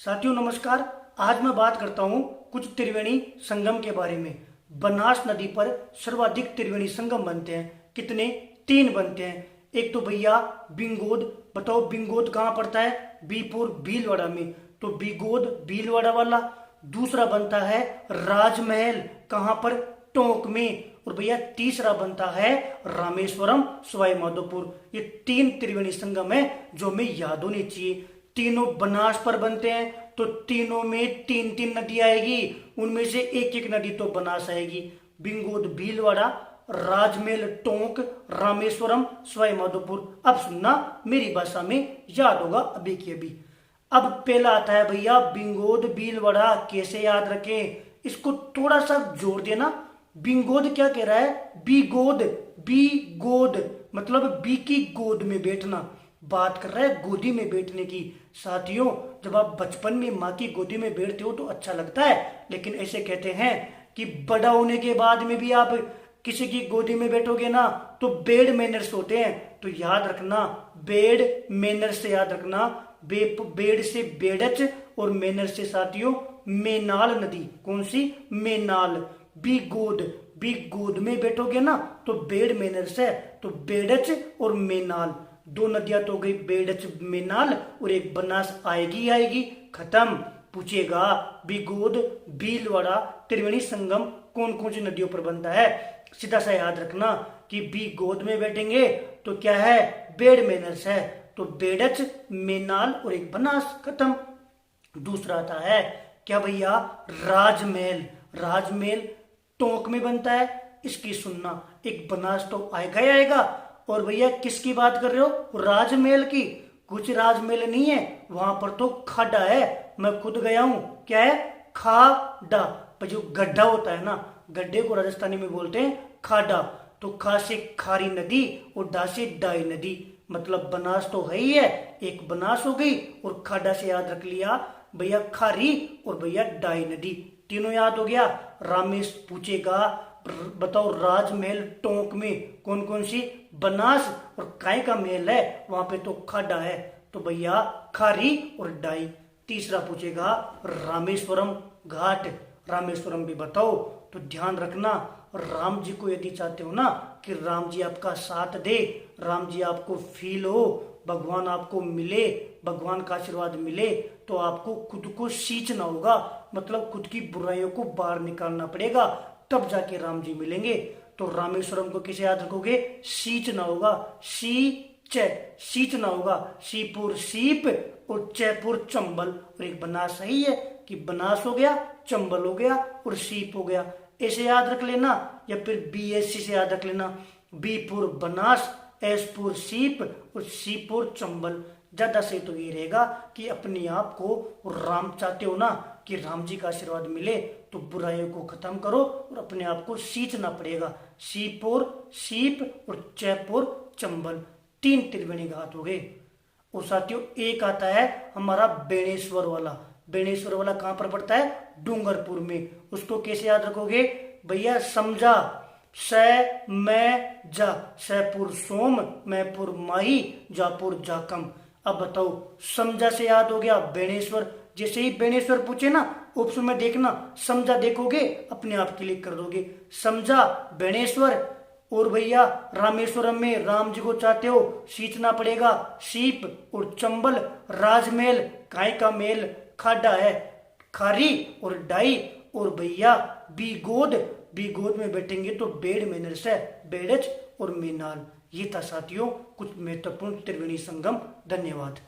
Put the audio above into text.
साथियों नमस्कार। आज मैं बात करता हूँ कुछ त्रिवेणी संगम के बारे में। बनास नदी पर सर्वाधिक त्रिवेणी संगम बनते हैं। कितने? 3 बनते हैं। एक तो भैया बिंगोद। बताओ बिंगोद कहाँ पड़ता है? बीपुर भीलवाड़ा में। तो बिंगोद भीलवाड़ा वाला। दूसरा बनता है राजमहल। कहाँ पर? टोंक में। और भैया तीसरा बनता है रामेश्वरम सवाई माधोपुर। ये 3 त्रिवेणी संगम है जो हमें याद होनी चाहिए। तीनों बनास पर बनते हैं तो तीनों में 3-3 नदी आएगी। उनमें से एक एक नदी तो बनास आएगी। बिंगोद भीलवाड़ा, राजमहल टोंक, रामेश्वरम सवाई माधोपुर। अब सुनना, मेरी भाषा में याद होगा अभी की अभी। अब पहला आता है भैया बिंगोद भीलवाड़ा। कैसे याद रखें? इसको थोड़ा सा जोड़ देना। बिंगोद क्या कह रहा है? बी गोद। बी गोद मतलब बी की गोद में बैठना। बात कर रहा है गोदी में बैठने की। साथियों, जब आप बचपन में माँ की गोदी में बैठते हो तो अच्छा लगता है, लेकिन ऐसे कहते हैं कि बड़ा होने के बाद में भी आप किसी की गोदी में बैठोगे ना तो बेड मैनर्स होते हैं। तो याद रखना, बेड मैनर्स से याद रखना। बेड से बेडच और मैनर से साथियों मेनाल नदी। कौन सी? मेनाल। बी गोद में बैठोगे ना तो बेड मैनर्स है, तो बेडच और मेनाल। 2 नदियां तो गई, बेडच मेनाल, और एक बनास आएगी। खत्म। पूछेगा बिगोद भीलवाड़ा त्रिवेणी संगम कौन कौन सी नदियों पर बनता है? सीधा सा याद रखना कि बी गोद में बैठेंगे तो क्या है? बेड मैनर्स है, तो बेडच मेनाल और एक बनास। खत्म। दूसरा आता है क्या भैया? राजमहल। राजमहल टोंक में बनता है। इसकी सुनना, एक बनास तो आएगा ही आएगा। और भैया किसकी बात कर रहे हो? राजमहल की। कुछ राजमहल नहीं है, वहां पर तो खड्डा है। मैं खुद गया हूं। क्या है? खाडा। जो गड्ढा होता है ना, गड्ढे को राजस्थानी में बोलते हैं खाडा। तो खा से खारी नदी और डा से डाई नदी, मतलब बनास तो है ही है। एक बनास हो गई, और खाडा से याद रख लिया भैया खारी और भैया डाई नदी। तीनों याद हो गया। रामेश पूछेगा बताओ राजमहल टोंक में कौन कौन सी? बनास। और काय का महल है? वहां पे तो खाडा है, तो भैया खारी और डाई। तीसरा पूछेगा रामेश्वरम घाट। रामेश्वरम भी बताओ। तो ध्यान रखना, राम जी को यदि चाहते हो ना कि राम जी आपका साथ दे, राम जी आपको फील हो, भगवान आपको मिले, भगवान का आशीर्वाद मिले, तो आपको खुद को सींचना होगा। मतलब खुद की बुराइयों को बाहर निकालना पड़ेगा, तब जाके राम जी मिलेंगे। तो रामेश्वरम को किसे याद रखोगे? सींचना होगा। सींचना होगा। सीपुर सीप और जयपुर चंबल। और एक बनास सही है कि बनास हो गया, चंबल हो गया और सीप हो गया। ऐसे याद रख लेना, या फिर बीएससी से याद रख लेना। बीपुर बनास, एसपुर सीप और सीपुर चंबल। ज्यादा सही तो ये रहेगा कि अपने आप को राम चाहते हो ना कि राम जी का आशीर्वाद मिले, तो बुराइयों को खत्म करो और अपने आप को सींचना पड़ेगा। सीपुर सीप और जयपुर चंबल। 3 त्रिवेणी घाट हो गए। और साथियों एक आता है हमारा बेणेश्वर वाला। बेणेश्वर वाला कहां पर पड़ता है? डूंगरपुर में। उसको कैसे याद रखोगे भैया? समझा, स मैं जा। सैपुर सोम, मैपुर माही, जापुर जाकम। अब बताओ, समझा से याद हो गया बेणेश्वर। जैसे ही बेणेश्वर पूछे ना ऑप्शन में देखना, समझा देखोगे अपने आप क्लिक कर दोगे। समझा बेणेश्वर। और भैया रामेश्वरम में राम जी को चाहते हो, सींचना पड़ेगा। सीप और चंबल। राजमहल काय का मेल? खाडा है, खारी और डाई। और भैया बी गोद में बैठेंगे तो बेड मैनर्स है, बेडच और मेनाल। ये था साथियों कुछ महत्वपूर्ण त्रिवेणी संगम। धन्यवाद।